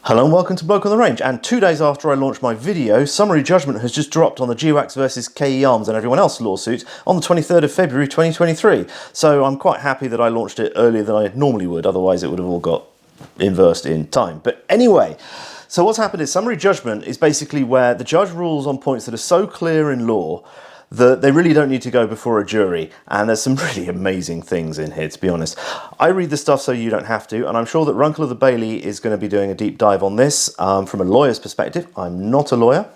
Hello and welcome to Bloke on the Range, and 2 days after I launched my video, summary judgment has just dropped on the GWACS versus KE Arms and everyone else lawsuit on the 23rd of February 2023. So I'm quite happy that I launched it earlier than I normally would, otherwise it would have all got inversed in time. But anyway, so what's happened is summary judgment is basically where the judge rules on points that are so clear in law that they really don't need to go before a jury, and there's some really amazing things in here, to be honest. I read the stuff so you don't have to, and I'm sure that Runkle of the Bailey is going to be doing a deep dive on this from a lawyer's perspective. I'm not a lawyer.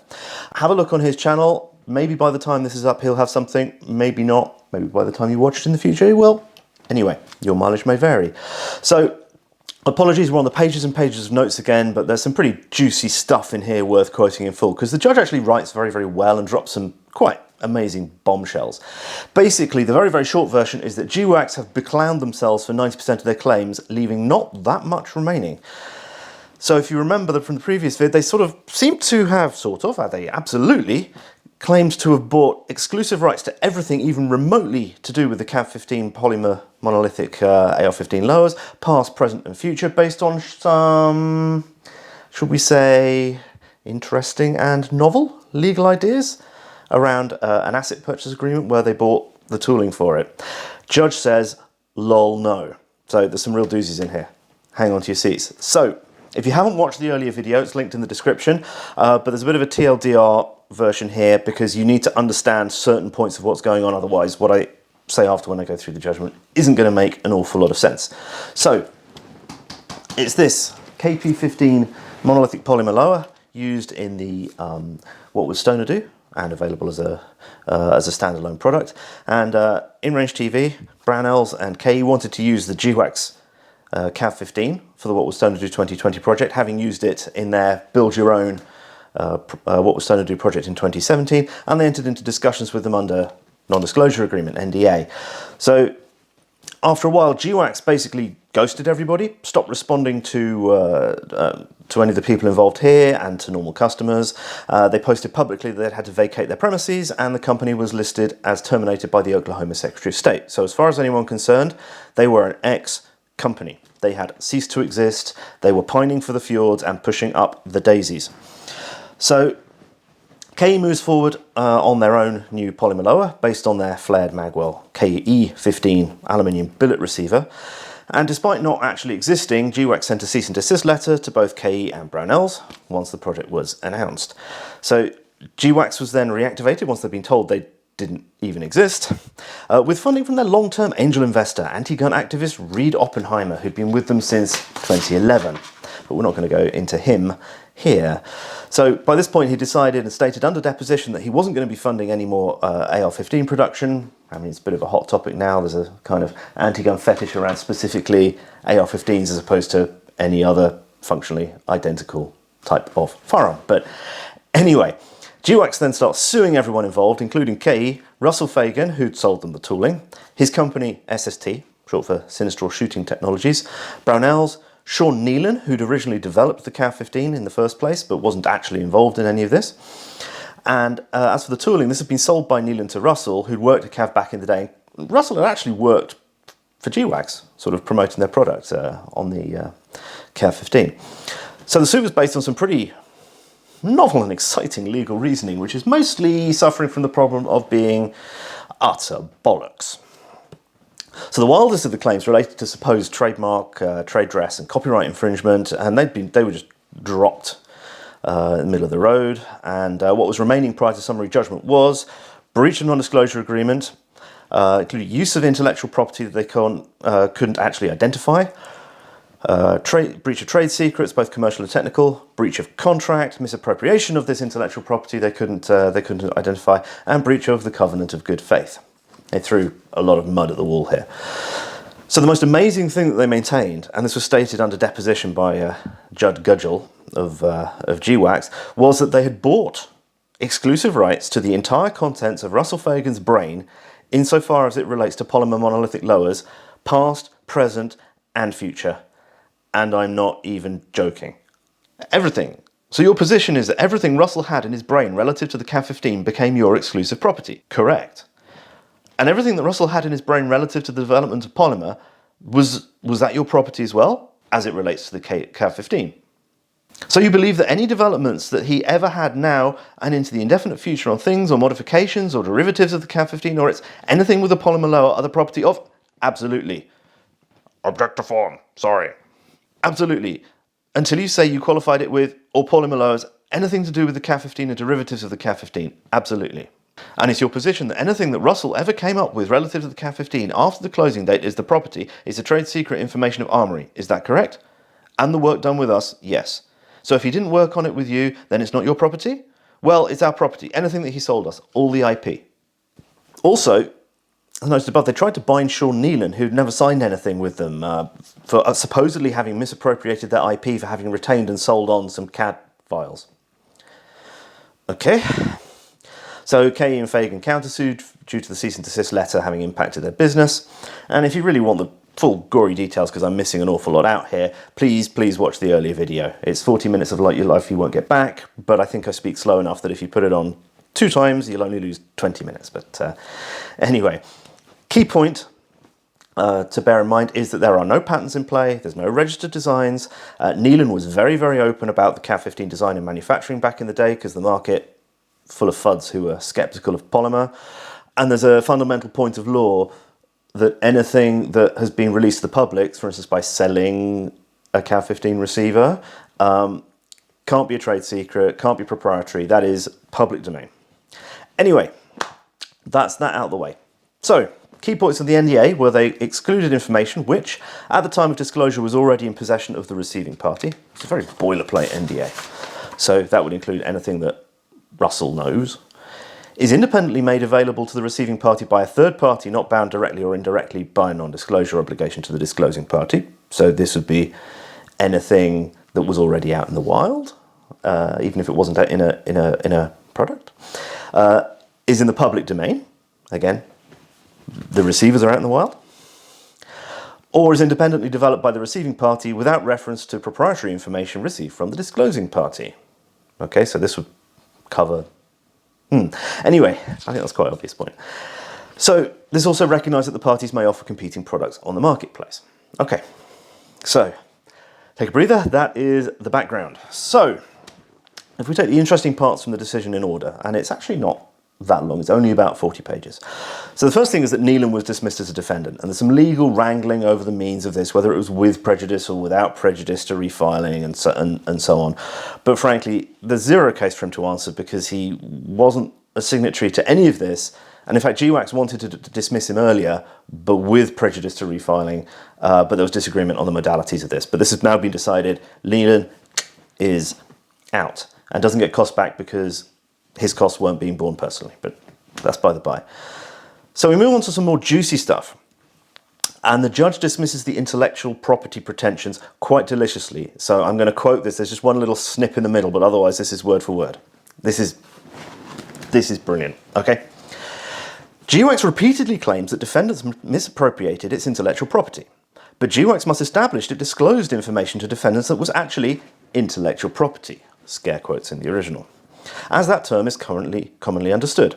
Have a look on his channel. Maybe by the time this is up he'll have something, maybe not. Maybe by the time you watch it in the future he will. Anyway, your mileage may vary. So, apologies, we're on the pages and pages of notes again, but there's some pretty juicy stuff in here worth quoting in full, because the judge actually writes very, very well and drops some quite amazing bombshells. Basically, the very, very short version is that GWACS have beclowned themselves for 90% of their claims, leaving not that much remaining. So if you remember that from the previous vid, they sort of seem to have, they absolutely claimed to have bought exclusive rights to everything even remotely to do with the CAV15 polymer monolithic AR-15 lowers, past, present and future, based on some, should we say, interesting and novel legal ideas around an asset purchase agreement where they bought the tooling for it. Judge says, lol, no. So there's some real doozies in here. Hang on to your seats. So if you haven't watched the earlier video, it's linked in the description, but there's a bit of a TLDR version here because you need to understand certain points of what's going on. Otherwise, what I say after when I go through the judgment isn't going to make an awful lot of sense. So it's this KP15 monolithic polymer lower used in the what would Stoner do, and available as a standalone product. And InRange TV, Brownells and KE wanted to use the GWACS CAV15 for the What Was Stoner Do 2020 project, having used it in their Build Your Own What Was Stoner Do project in 2017, and they entered into discussions with them under non-disclosure agreement, NDA. So after a while, GWACS basically ghosted everybody, stopped responding to any of the people involved here and to normal customers. They posted publicly that they'd had to vacate their premises, and the company was listed as terminated by the Oklahoma Secretary of State. So as far as anyone concerned, they were an ex-company. They had ceased to exist, they were pining for the fjords and pushing up the daisies. So KE moves forward on their own new polymer lower based on their flared magwell KE15 aluminium billet receiver. And despite not actually existing, GWACS sent a cease and desist letter to both KE and Brownells once the project was announced. So GWACS was then reactivated once they'd been told they didn't even exist, with funding from their long-term angel investor, anti-gun activist Reid Oppenheimer, who'd been with them since 2011. But we're not going to go into him here. So by this point he decided and stated under deposition that he wasn't going to be funding any more AR-15 production. I mean, it's a bit of a hot topic now. There's a kind of anti-gun fetish around specifically AR-15s as opposed to any other functionally identical type of firearm. But anyway, GWACS then starts suing everyone involved, including KE, Russell Fagan, who'd sold them the tooling, his company SST, short for Sinistral Shooting Technologies, Brownells, Sean Nealon, who'd originally developed the CAV15 in the first place, but wasn't actually involved in any of this. And as for the tooling, this had been sold by Nealon to Russell, who'd worked at CAV back in the day. Russell had actually worked for GWACS, sort of promoting their product on the CAV15. So the suit was based on some pretty novel and exciting legal reasoning, which is mostly suffering from the problem of being utter bollocks. So the wildest of the claims related to supposed trademark, trade dress and copyright infringement, and they were just dropped in the middle of the road. And what was remaining prior to summary judgment was breach of non-disclosure agreement, including use of intellectual property that they couldn't actually identify, breach of trade secrets, both commercial and technical, breach of contract, misappropriation of this intellectual property they couldn't identify, and breach of the covenant of good faith. They threw a lot of mud at the wall here. So the most amazing thing that they maintained, and this was stated under deposition by Judd Gudgel of GWACS, was that they had bought exclusive rights to the entire contents of Russell Fagan's brain insofar as it relates to polymer monolithic lowers, past, present, and future. And I'm not even joking. Everything. So your position is that everything Russell had in his brain relative to the CAV15 became your exclusive property. Correct. And everything that Russell had in his brain relative to the development of polymer, was that your property as well, as it relates to the CAV15? So you believe that any developments that he ever had now and into the indefinite future on things or modifications or derivatives of the CAV15 or it's anything with a polymer lower are the property of? Absolutely. Object to form. Sorry. Absolutely. Until you say you qualified it with or polymer lowers anything to do with the CAV15 and derivatives of the CAV15. Absolutely. And it's your position that anything that Russell ever came up with relative to the CAV15 after the closing date is the property, is the trade secret information of Armory. Is that correct? And the work done with us? Yes. So if he didn't work on it with you, then it's not your property? Well, it's our property. Anything that he sold us, all the IP. Also, as noted above, they tried to bind Sean Nealon, who'd never signed anything with them, for supposedly having misappropriated their IP for having retained and sold on some CAD files. Okay. So KE and Fagan countersued due to the cease and desist letter having impacted their business. And if you really want the full gory details, because I'm missing an awful lot out here, please watch the earlier video. It's 40 minutes of your life you won't get back, but I think I speak slow enough that if you put it on 2 times, you'll only lose 20 minutes. But anyway, key point to bear in mind is that there are no patents in play, there's no registered designs. Nealon was very, very open about the CAV15 design and manufacturing back in the day, because the market full of fuds who were skeptical of polymer. And there's a fundamental point of law that anything that has been released to the public, for instance by selling a CAV15 receiver, can't be a trade secret, can't be proprietary, that is public domain. Anyway, that's that out of the way. So, key points of the NDA were they excluded information which, at the time of disclosure, was already in possession of the receiving party. It's a very boilerplate NDA. So that would include anything that Russell knows, is independently made available to the receiving party by a third party not bound directly or indirectly by a non-disclosure obligation to the disclosing party. So this would be anything that was already out in the wild, even if it wasn't out in a product, is in the public domain. Again, the receivers are out in the wild, or is independently developed by the receiving party without reference to proprietary information received from the disclosing party. Okay, so this would cover. Anyway, I think that's quite an obvious point. So this also recognised that the parties may offer competing products on the marketplace. Okay, so take a breather. That is the background. So if we take the interesting parts from the decision in order, and it's actually not that long, it's only about 40 pages. So the first thing is that Nealon was dismissed as a defendant, and there's some legal wrangling over the means of this, whether it was with prejudice or without prejudice to refiling and so on. But frankly, there's zero case for him to answer because he wasn't a signatory to any of this, and in fact GWACS wanted to dismiss him earlier, but with prejudice to refiling, but there was disagreement on the modalities of this. But this has now been decided. Nealon is out and doesn't get costs back because his costs weren't being borne personally, but that's by the by. So we move on to some more juicy stuff. And the judge dismisses the intellectual property pretensions quite deliciously. So I'm going to quote this. There's just one little snip in the middle, but otherwise this is word for word. This is brilliant, okay? GWACS repeatedly claims that defendants misappropriated its intellectual property, but GWACS must establish it disclosed information to defendants that was actually intellectual property, scare quotes in the original, as that term is currently commonly understood.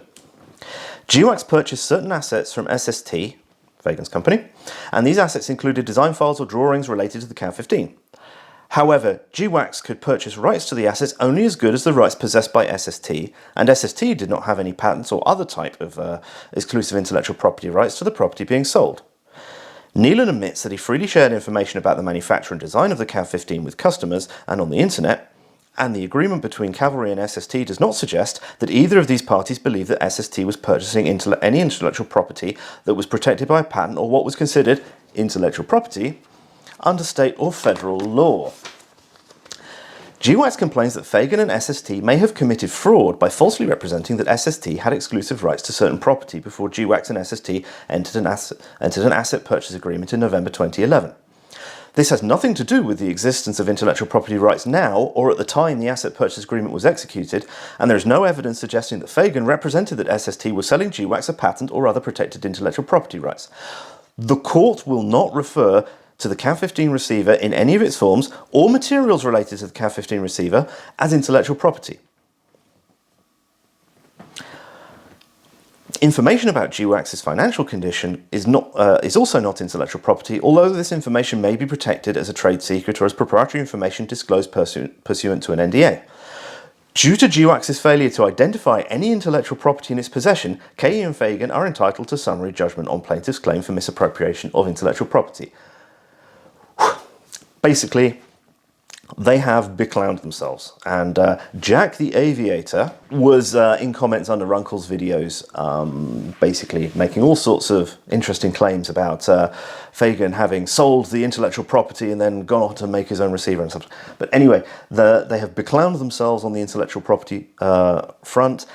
GWACS purchased certain assets from SST, Fagan's company, and these assets included design files or drawings related to the CAV15. However, GWACS could purchase rights to the assets only as good as the rights possessed by SST, and SST did not have any patents or other type of exclusive intellectual property rights to the property being sold. Nealon admits that he freely shared information about the manufacture and design of the CAV15 with customers and on the internet, and the agreement between Cavalry and SST does not suggest that either of these parties believed that SST was purchasing any intellectual property that was protected by a patent or what was considered intellectual property under state or federal law. GWACS complains that Fagan and SST may have committed fraud by falsely representing that SST had exclusive rights to certain property before GWACS and SST entered an asset purchase agreement in November 2011. This has nothing to do with the existence of intellectual property rights now or at the time the asset purchase agreement was executed, and there is no evidence suggesting that Fagan represented that SST was selling GWACS a patent or other protected intellectual property rights. The court will not refer to the CAV15 receiver in any of its forms or materials related to the CAV15 receiver as intellectual property. Information about GWACS's financial condition is also not intellectual property, although this information may be protected as a trade secret or as proprietary information disclosed pursuant to an NDA. Due to GWACS's failure to identify any intellectual property in its possession, KE and Fagan are entitled to summary judgment on plaintiff's claim for misappropriation of intellectual property. Basically, they have beclowned themselves, and Jack the Aviator was in comments under Runkle's videos basically making all sorts of interesting claims about Fagan having sold the intellectual property and then gone on to make his own receiver and stuff. But anyway, they have beclowned themselves on the intellectual property front.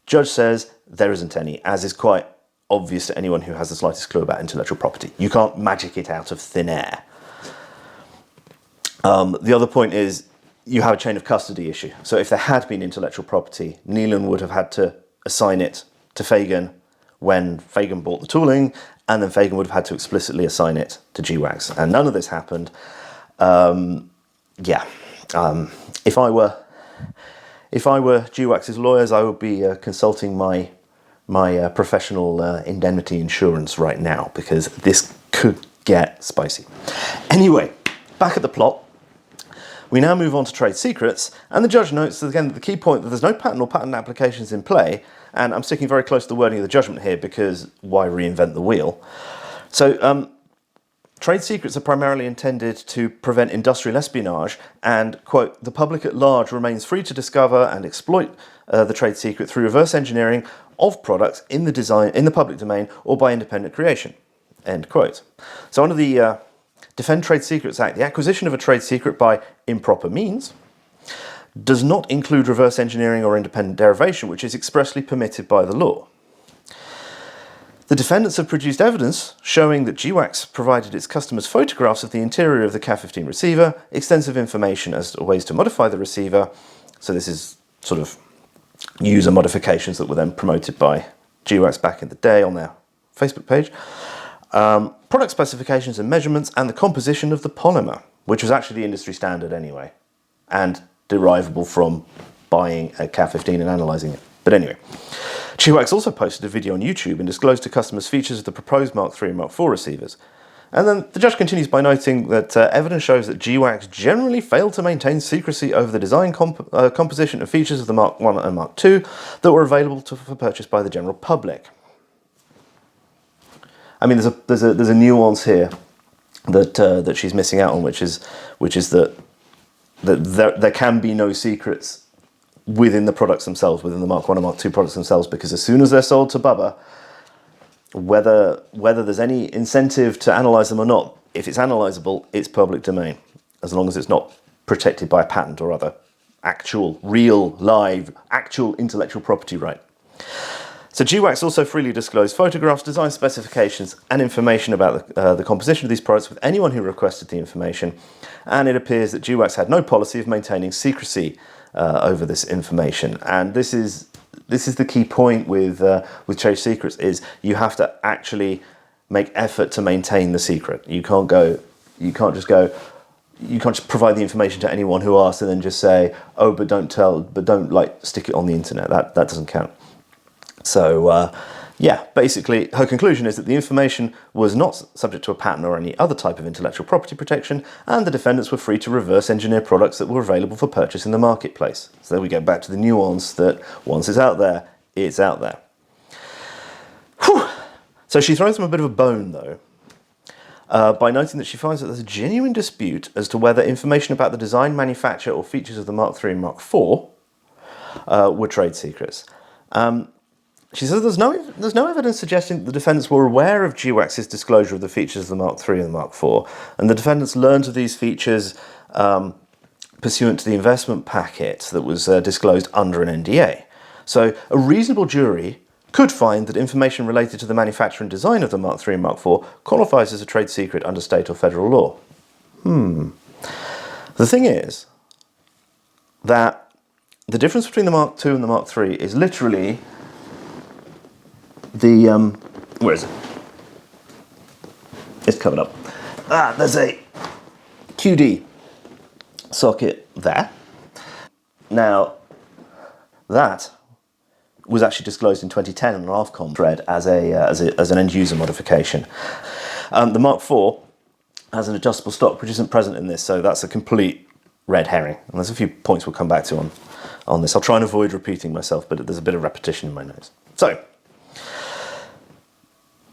Judge says there isn't any, as is quite obvious to anyone who has the slightest clue about intellectual property. You can't magic it out of thin air. The other point is you have a chain of custody issue. So if there had been intellectual property, Neelan would have had to assign it to Fagan when Fagan bought the tooling, and then Fagan would have had to explicitly assign it to GWACS. And none of this happened. If I were GWACS's lawyers, I would be consulting my professional indemnity insurance right now, because this could get spicy. Anyway, back at the plot. We now move on to trade secrets, and the judge notes that, again, the key point that there's no patent or patent applications in play, and I'm sticking very close to the wording of the judgment here because why reinvent the wheel? So trade secrets are primarily intended to prevent industrial espionage, and, quote, the public at large remains free to discover and exploit the trade secret through reverse engineering of products in the public domain or by independent creation, end quote. So under the Defend Trade Secrets Act, the acquisition of a trade secret by improper means does not include reverse engineering or independent derivation, which is expressly permitted by the law. The defendants have produced evidence showing that GWACS provided its customers photographs of the interior of the CAF-15 receiver, extensive information as to ways to modify the receiver. So this is sort of user modifications that were then promoted by GWACS back in the day on their Facebook page. Product specifications and measurements, and the composition of the polymer, which was actually the industry standard anyway, and derivable from buying a CAF-15 and analysing it. But anyway, GWACS also posted a video on YouTube and disclosed to customers features of the proposed Mark III and Mark IV receivers. And then the judge continues by noting that evidence shows that GWACS generally failed to maintain secrecy over the design composition and features of the Mark I and Mark II that were available for purchase by the general public. I mean, there's a nuance here that she's missing out on, which is that there can be no secrets within the products themselves, within the Mark I and Mark II products themselves, because as soon as they're sold to Bubba, whether there's any incentive to analyse them or not, if it's analysable, it's public domain, as long as it's not protected by a patent or other actual, real, live, actual intellectual property right. So GWACS also freely disclosed photographs, design specifications, and information about the composition of these products with anyone who requested the information, and it appears that GWACS had no policy of maintaining secrecy over this information. And this is the key point with trade secrets, is you have to actually make effort to maintain the secret. You can't just provide the information to anyone who asks and then just say, oh, but don't like stick it on the internet. That doesn't count. So, basically, her conclusion is that the information was not subject to a patent or any other type of intellectual property protection, and the defendants were free to reverse engineer products that were available for purchase in the marketplace. So there we go back to the nuance that once it's out there, it's out there. Whew. So she throws them a bit of a bone, though, by noting that she finds that there's a genuine dispute as to whether information about the design, manufacture, or features of the Mark III and Mark IV were trade secrets. She says there's no evidence suggesting that the defendants were aware of GWACS's disclosure of the features of the Mark III and the Mark IV, and the defendants learned of these features pursuant to the investment packet that was disclosed under an NDA. So a reasonable jury could find that information related to the manufacture and design of the Mark III and Mark IV qualifies as a trade secret under state or federal law. The thing is that the difference between the Mark II and the Mark III is literally the, where is it? It's covered up. There's a QD socket there. Now, that was actually disclosed in 2010 on an ARFCOM thread as an end-user modification. The Mark IV has an adjustable stock, which isn't present in this, so that's a complete red herring. And there's a few points we'll come back to on this. I'll try and avoid repeating myself, but there's a bit of repetition in my notes. So,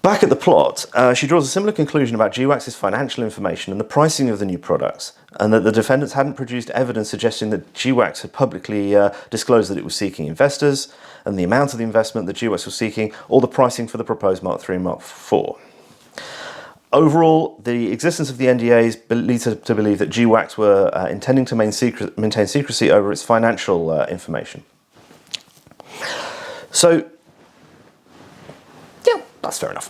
back at the plot, she draws a similar conclusion about GWACS's financial information and the pricing of the new products, and that the defendants hadn't produced evidence suggesting that GWACS had publicly disclosed that it was seeking investors, and the amount of the investment that GWACS was seeking, or the pricing for the proposed Mark III and Mark IV. Overall, the existence of the NDAs leads to believe that GWACS were intending to maintain secrecy over its financial information. So, yeah, that's fair enough.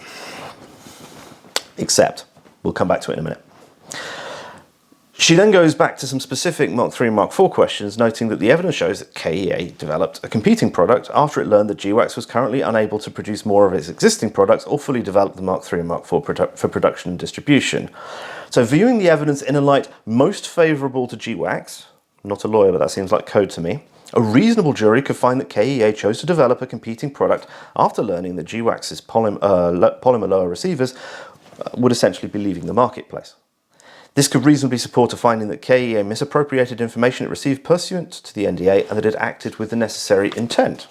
Except, we'll come back to it in a minute. She then goes back to some specific Mark III and Mark IV questions, noting that the evidence shows that KEA developed a competing product after it learned that GWACS was currently unable to produce more of its existing products or fully develop the Mark III and Mark IV for production and distribution. So viewing the evidence in a light most favourable to GWACS, not a lawyer, but that seems like code to me, a reasonable jury could find that KEA chose to develop a competing product after learning that GWACS's polymer lower receivers would essentially be leaving the marketplace. This could reasonably support a finding that KEA misappropriated information it received pursuant to the NDA and that it acted with the necessary intent.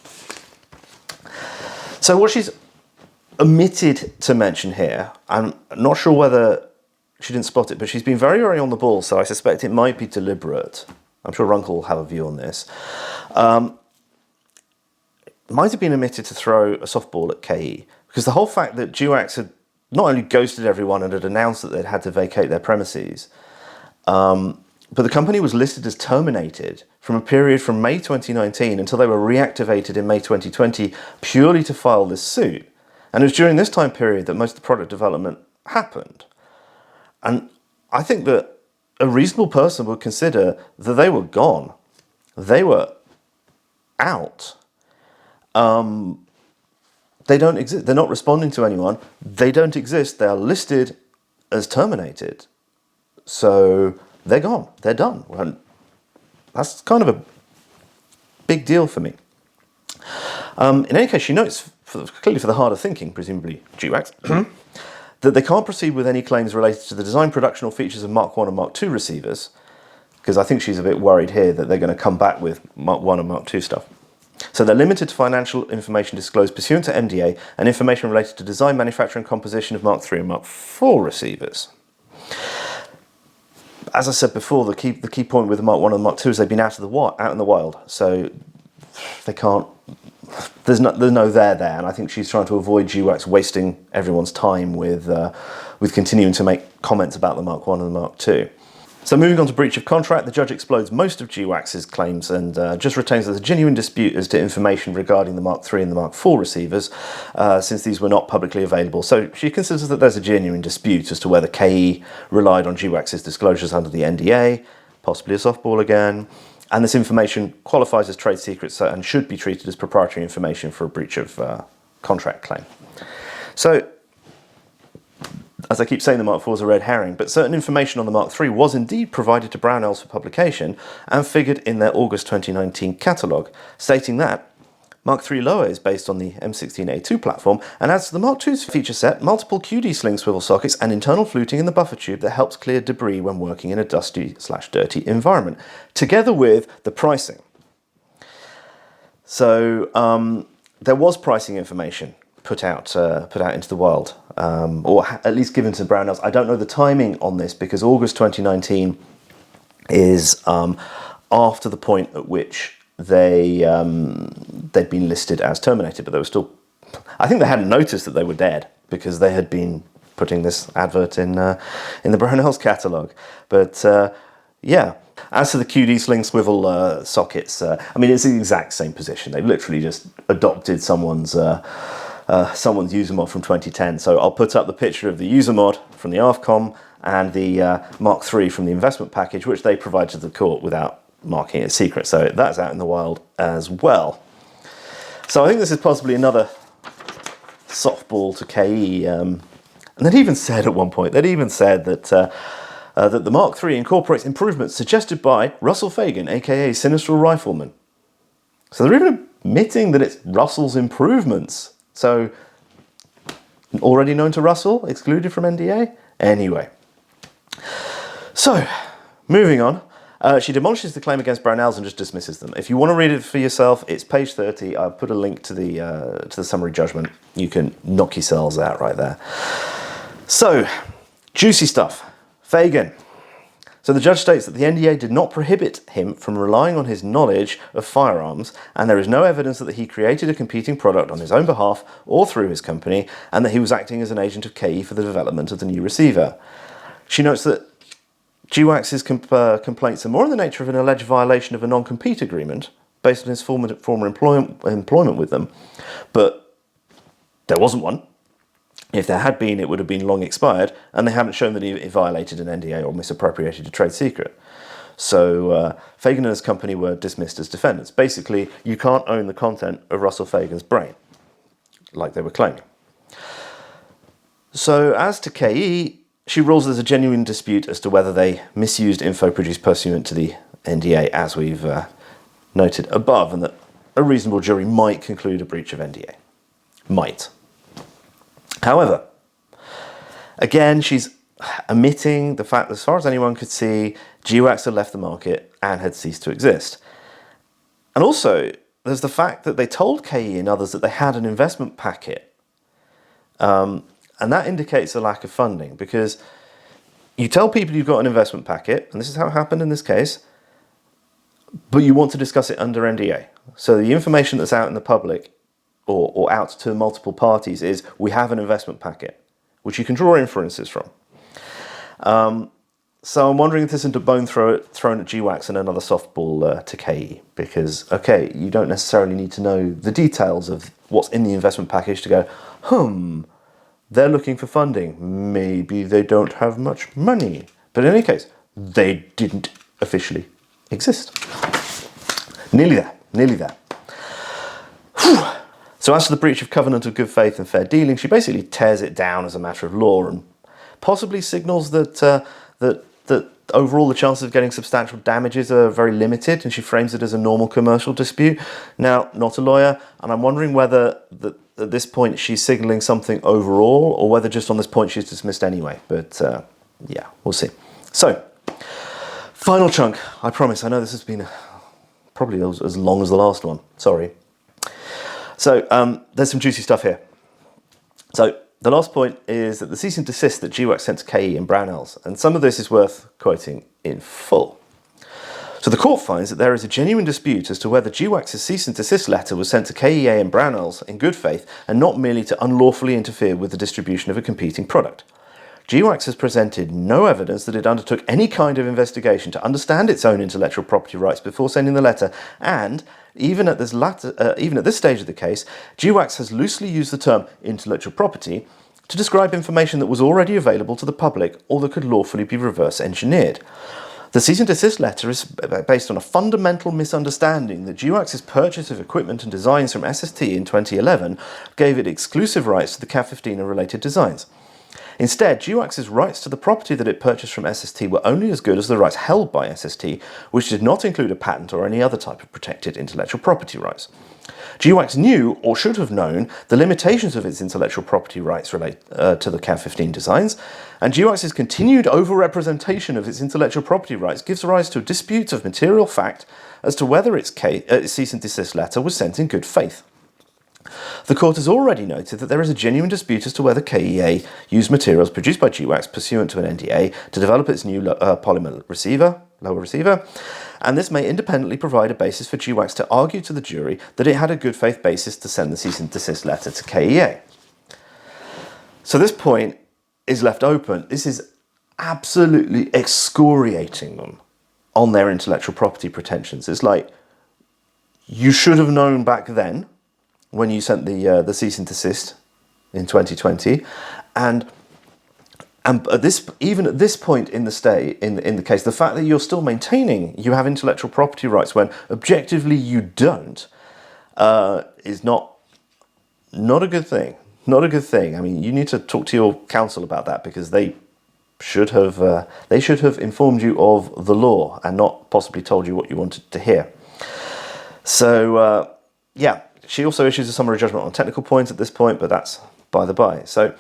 So what she's omitted to mention here, I'm not sure whether she didn't spot it, but she's been very, very on the ball, so I suspect it might be deliberate. I'm sure Runkle will have a view on this. It might have been omitted to throw a softball at KE, because the whole fact that GWACS had not only ghosted everyone and had announced that they'd had to vacate their premises, but the company was listed as terminated from a period from May 2019 until they were reactivated in May 2020 purely to file this suit. And it was during this time period that most of the product development happened. And I think that a reasonable person would consider that they were gone. They were out. They don't exist. They're not responding to anyone. They don't exist. They are listed as terminated. So they're gone. They're done. And that's kind of a big deal for me. In any case, she notes, clearly for the harder thinking, presumably GWACS, that they can't proceed with any claims related to the design, production or features of Mark I and Mark II receivers, because I think she's a bit worried here that they're going to come back with Mark I and Mark II stuff. So they're limited to financial information disclosed pursuant to MDA and information related to design, manufacture and composition of Mark III and Mark IV receivers. As I said before, the key point with the Mark I and Mark II is they've been out in the wild, so they can't. There's no there, and I think she's trying to avoid GWACS wasting everyone's time with continuing to make comments about the Mark I and the Mark II. So moving on to breach of contract, the judge explodes most of GWACS's claims and just retains there's a genuine dispute as to information regarding the Mark III and the Mark IV receivers, since these were not publicly available. So she considers that there's a genuine dispute as to whether KE relied on GWACS's disclosures under the NDA, possibly a softball again, and this information qualifies as trade secrets and should be treated as proprietary information for a breach of contract claim. So, as I keep saying, the Mark IV is a red herring, but certain information on the Mark III was indeed provided to Brownells for publication and figured in their August 2019 catalogue, stating that Mark III Lower is based on the M16A2 platform and adds to the Mark II's feature set multiple QD sling swivel sockets and internal fluting in the buffer tube that helps clear debris when working in a dusty/dirty environment, together with the pricing. So there was pricing information put out into the world, or at least given to Brownells. I don't know the timing on this because August 2019 is after the point at which they'd been listed as terminated, but they were still. I think they hadn't noticed that they were dead because they had been putting this advert in the Brownells catalogue. But yeah, as to the QD sling swivel sockets, I mean it's the exact same position. They've literally just adopted someone's user mod from 2010. So I'll put up the picture of the user mod from the ARFCOM and the Mark III from the investment package, which they provided to the court without marking it secret. So that's out in the wild as well. So I think this is possibly another softball to KE. And they'd even said at one point, that the Mark III incorporates improvements suggested by Russell Fagan, aka Sinistral Rifleman. So they're even admitting that it's Russell's improvements. So, already known to Russell, excluded from NDA? Anyway. So, moving on. She demolishes the claim against Brownells and just dismisses them. If you want to read it for yourself, it's page 30. I'll put a link to the summary judgment. You can knock yourselves out right there. So, juicy stuff. Fagan. So the judge states that the NDA did not prohibit him from relying on his knowledge of firearms, and there is no evidence that he created a competing product on his own behalf or through his company, and that he was acting as an agent of KE for the development of the new receiver. She notes that GWACS's complaints are more in the nature of an alleged violation of a non-compete agreement based on his former employment with them, but there wasn't one. If there had been, it would have been long expired, and they haven't shown that he violated an NDA or misappropriated a trade secret. So Fagan and his company were dismissed as defendants. Basically, you can't own the content of Russell Fagan's brain, like they were claiming. So as to KE, she rules there's a genuine dispute as to whether they misused info produced pursuant to the NDA, as we've noted above, and that a reasonable jury might conclude a breach of NDA. Might. However, again, she's omitting the fact that as far as anyone could see, GWACS had left the market and had ceased to exist. And also, there's the fact that they told KE and others that they had an investment packet. And that indicates a lack of funding, because you tell people you've got an investment packet, and this is how it happened in this case, but you want to discuss it under NDA. So the information that's out in the public or out to multiple parties is, we have an investment packet, which you can draw inferences from. So I'm wondering if this is a bone thrown at GWACS and another softball to KE, because, okay, you don't necessarily need to know the details of what's in the investment package to go, they're looking for funding. Maybe they don't have much money. But in any case, they didn't officially exist. Nearly there, nearly there. Whew. So as to the breach of covenant of good faith and fair dealing, she basically tears it down as a matter of law and possibly signals that that overall the chances of getting substantial damages are very limited, and she frames it as a normal commercial dispute. Now, not a lawyer, and I'm wondering whether at this point she's signalling something overall, or whether just on this point she's dismissed anyway. But yeah, we'll see. So, final chunk. I promise, I know this has been probably as long as the last one. Sorry. So, there's some juicy stuff here. So, the last point is that the cease and desist that GWACS sent to KE and Brownells, and some of this is worth quoting in full. So the court finds that there is a genuine dispute as to whether GWACS's cease and desist letter was sent to KEA and Brownells in good faith and not merely to unlawfully interfere with the distribution of a competing product. GWACS has presented no evidence that it undertook any kind of investigation to understand its own intellectual property rights before sending the letter, and even at this stage of the case, GWACS has loosely used the term intellectual property to describe information that was already available to the public or that could lawfully be reverse engineered. The cease and desist letter is based on a fundamental misunderstanding that GWACS's purchase of equipment and designs from SST in 2011 gave it exclusive rights to the CAF-15 and related designs. Instead, GWACS's rights to the property that it purchased from SST were only as good as the rights held by SST, which did not include a patent or any other type of protected intellectual property rights. GWACS knew, or should have known, the limitations of its intellectual property rights relate to the CAF-15 designs, and GWACS's continued overrepresentation of its intellectual property rights gives rise to a dispute of material fact as to whether its cease and desist letter was sent in good faith. The court has already noted that there is a genuine dispute as to whether KEA used materials produced by GWACS pursuant to an NDA to develop its new polymer lower receiver, and this may independently provide a basis for GWACS to argue to the jury that it had a good faith basis to send the cease and desist letter to KEA. So this point is left open. This is absolutely excoriating them on their intellectual property pretensions. It's like, you should have known back then when you sent the cease and desist in 2020, and even at this point in the case, the fact that you're still maintaining you have intellectual property rights when objectively you don't is not a good thing. Not a good thing. I mean, you need to talk to your counsel about that, because they should have informed you of the law and not possibly told you what you wanted to hear. So. yeah, she also issues a summary judgment on technical points at this point, but that's by the by. So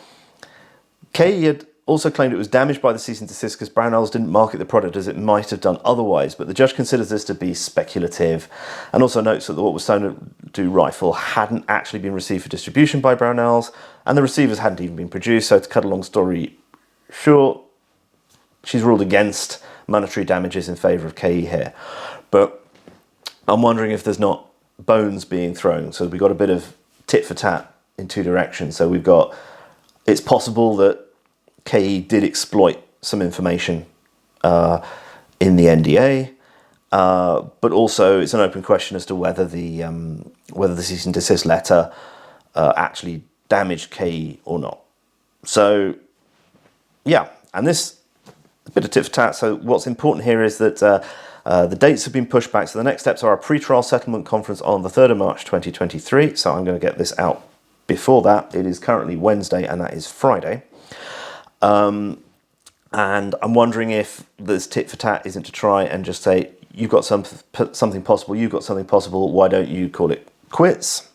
KE had also claimed it was damaged by the cease and desist because Brownells didn't market the product as it might have done otherwise, but the judge considers this to be speculative and also notes that the what was found to do rifle hadn't actually been received for distribution by Brownells and the receivers hadn't even been produced. So to cut a long story short, she's ruled against monetary damages in favour of KE here. But I'm wondering if there's not bones being thrown. So we've got a bit of tit for tat in two directions. So we've got, it's possible that KE did exploit some information in the NDA, but also it's an open question as to whether the cease and desist letter actually damaged KE or not. So yeah, and this a bit of tit for tat. So what's important here is that the dates have been pushed back. So the next steps are a pre-trial settlement conference on the 3rd of March 2023. So I'm going to get this out before that. It is currently Wednesday and that is Friday. And I'm wondering if this tit for tat isn't to try and just say, you've got something possible, you've got something possible, why don't you call it quits?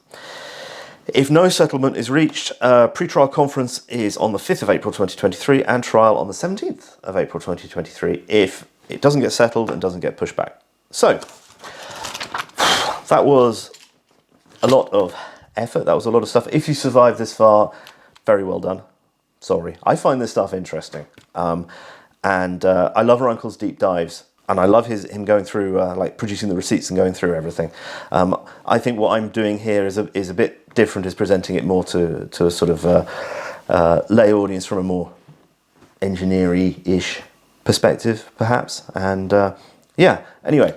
If no settlement is reached, pre-trial conference is on the 5th of April 2023 and trial on the 17th of April 2023 if it doesn't get settled and doesn't get pushed back. So that was a lot of effort, that was a lot of stuff. If you survived this far, very well done. Sorry, I find this stuff interesting, and I love our uncle's deep dives, and I love him going through like producing the receipts and going through everything. I think what I'm doing here is a bit different, is presenting it more to a sort of lay audience from a more engineering-ish perspective, perhaps. And yeah, anyway,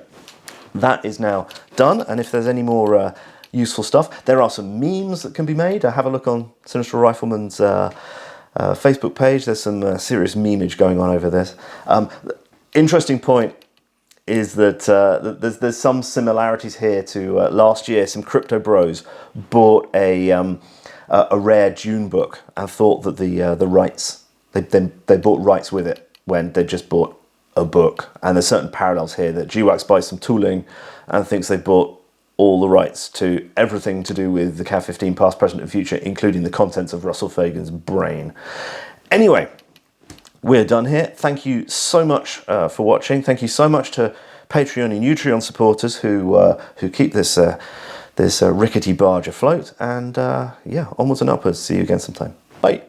that is now done. And if there's any more useful stuff, there are some memes that can be made. Have a look on Sinister Rifleman's Facebook page. There's some serious memeage going on over this. Interesting point is that there's some similarities here to last year. Some crypto bros bought a rare Dune book and thought that the rights, they bought rights with it when they just bought a book. And there's certain parallels here that GWACS buys some tooling and thinks they bought all the rights to everything to do with the CAV-15 past, present and future, including the contents of Russell Phagan's brain. Anyway, we're done here. Thank you so much for watching. Thank you so much to Patreon and Utreon supporters who keep this rickety barge afloat. And yeah, onwards and upwards. See you again sometime. Bye.